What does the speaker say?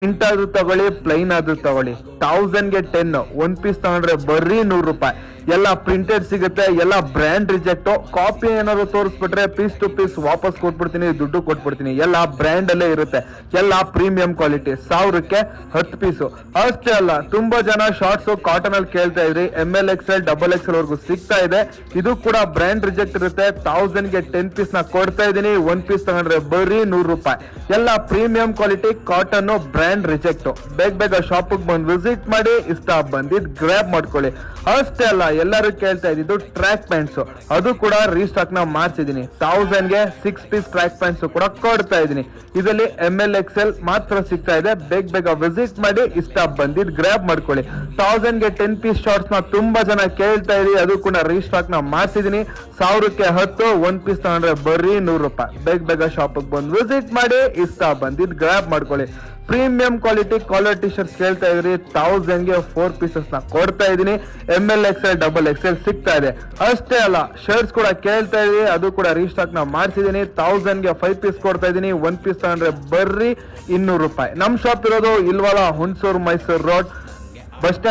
Print ಆದ್ರೂ ತಗೊಳ್ಳಿ, plain ಆದ್ರೂ ತಗೊಳ್ಳಿ. 1000ಗೆ 10 1 ಪೀಸ್ ತಗೊಂಡ್ರೆ ಬರೀ ₹100. ಎಲ್ಲ ಪ್ರಿಂಟೆಡ್ ಸಿಗುತ್ತೆ, ಎಲ್ಲ ಬ್ರ್ಯಾಂಡ್ ರಿಜೆಕ್ಟ್. ಕಾಪಿ ಏನಾದ್ರು ತೋರಿಸ್ಬಿಟ್ರೆ ಪೀಸ್ ಟು ಪೀಸ್ ವಾಪಸ್ ಕೊಟ್ಬಿಡ್ತೀನಿ, ದುಡ್ಡು ಕೊಟ್ಬಿಡ್ತೀನಿ. ಎಲ್ಲ ಬ್ರ್ಯಾಂಡ್ ಅಲ್ಲೇ ಇರುತ್ತೆ, ಎಲ್ಲ ಪ್ರೀಮಿಯಂ ಕ್ವಾಲಿಟಿ. 1000ಕ್ಕೆ 10 ಪೀಸು. ಅಷ್ಟೇ ಅಲ್ಲ, ತುಂಬಾ ಜನ ಶಾರ್ಟ್ಸ್ ಕಾಟನ್ ಅಲ್ಲಿ ಕೇಳ್ತಾ ಇದ್ರಿ. ML XL XXL ವರ್ಗು ಸಿಗ್ತಾ ಇದೆ. ಇದು ಕೂಡ ಬ್ರ್ಯಾಂಡ್ ರಿಜೆಕ್ಟ್ ಇರುತ್ತೆ. 1000ಗೆ 10 ಪೀಸ್ ನ ಕೊಡ್ತಾ ಇದೀನಿ. 1 ಪೀಸ್ ತಗೊಂಡ್ರೆ ಬರೀ ₹100. ಎಲ್ಲ premium quality cotton, brand reject. ಬೇಗ ಶಾಪ್ ಬಂದು ವಿಸಿಟ್ ಮಾಡಿ, ಇಷ್ಟ ಬಂದಿದ್ ಗ್ರಾಬ್ ಮಾಡ್ಕೊಳ್ಳಿ. ಅಷ್ಟೇ ಅಲ್ಲ, ಎಲ್ಲರೂ ಕೇಳ್ತಾ ಇದ್ದಿದ್ದು ಟ್ರ್ಯಾಕ್ ಪ್ಯಾಂಟ್ಸ್, ಅದು ಕೂಡ ರೀಸ್ಟಾಕ್ ನ ಮಾಡ್ಸಿದೀನಿ. 1000ಗೆ 6 ಪೀಸ್ ಟ್ರ್ಯಾಕ್ ಪ್ಯಾಂಟ್ಸ್ ಕೂಡ ಕೊಡ್ತಾ ಇದೀನಿ. ಇದರಲ್ಲಿ ML XL ಮಾತ್ರ ಸಿಗ್ತಾ ಇದೆ. ಬೇಗ ವಿಸಿಟ್ ಮಾಡಿ, ಇಷ್ಟ ಬಂದಿದ್ ಗ್ರಾಬ್ ಮಾಡ್ಕೊಳ್ಳಿ. 1000ಗೆ 10 ಪೀಸ್ ಶಾರ್ಟ್ಸ್ ನ ತುಂಬಾ ಜನ ಕೇಳ್ತಾ ಇದ್ರಿ, ಅದು ಕೂಡ ರೀಸ್ಟಾಕ್ ನ ಮಾಡ್ಸಿದೀನಿ. 1000ಕ್ಕೆ 10 1 ಪೀಸ್ ತಗೊಂಡ್ರೆ ಬರೀ ₹100. ಬೇಗ ಶಾಪ್ ಬಂದು ವಿಸಿಟ್ ಮಾಡಿ, ಇಷ್ಟ ಬಂದಿದ್ ಗ್ರಾಬ್ ಮಾಡ್ಕೊಳ್ಳಿ. Premium quality collar T shirts ಕೇಳ್ತಾ ಇದ್ರಿ, 1000ಗೆ 4 ಪೀಸಸ್ ನ ಕೊಡ್ತಾ ಇದೀನಿ. ML XL XXL ಸಿಗ್ತಾ ಇದೆ. ಅಷ್ಟೇ ಅಲ್ಲ, ಶರ್ಟ್ಸ್ ಕೂಡ ಕೇಳ್ತಾ ಇದೀವಿ, ಅದು ಕೂಡ ರೀಸ್ಟಾಕ್ ನ ಮಾಡ್ಸಿದೀನಿ. 1000ಗೆ 5 ಪೀಸ್ ಕೊಡ್ತಾ ಇದೀನಿ. 1 ಪೀಸ್ ತಗೊಂಡ್ರೆ ಬರ್ರಿ ₹200. ನಮ್ ಶಾಪ್ ಇರೋದು Ilwala, Hunsur, Mysuru road, bus stand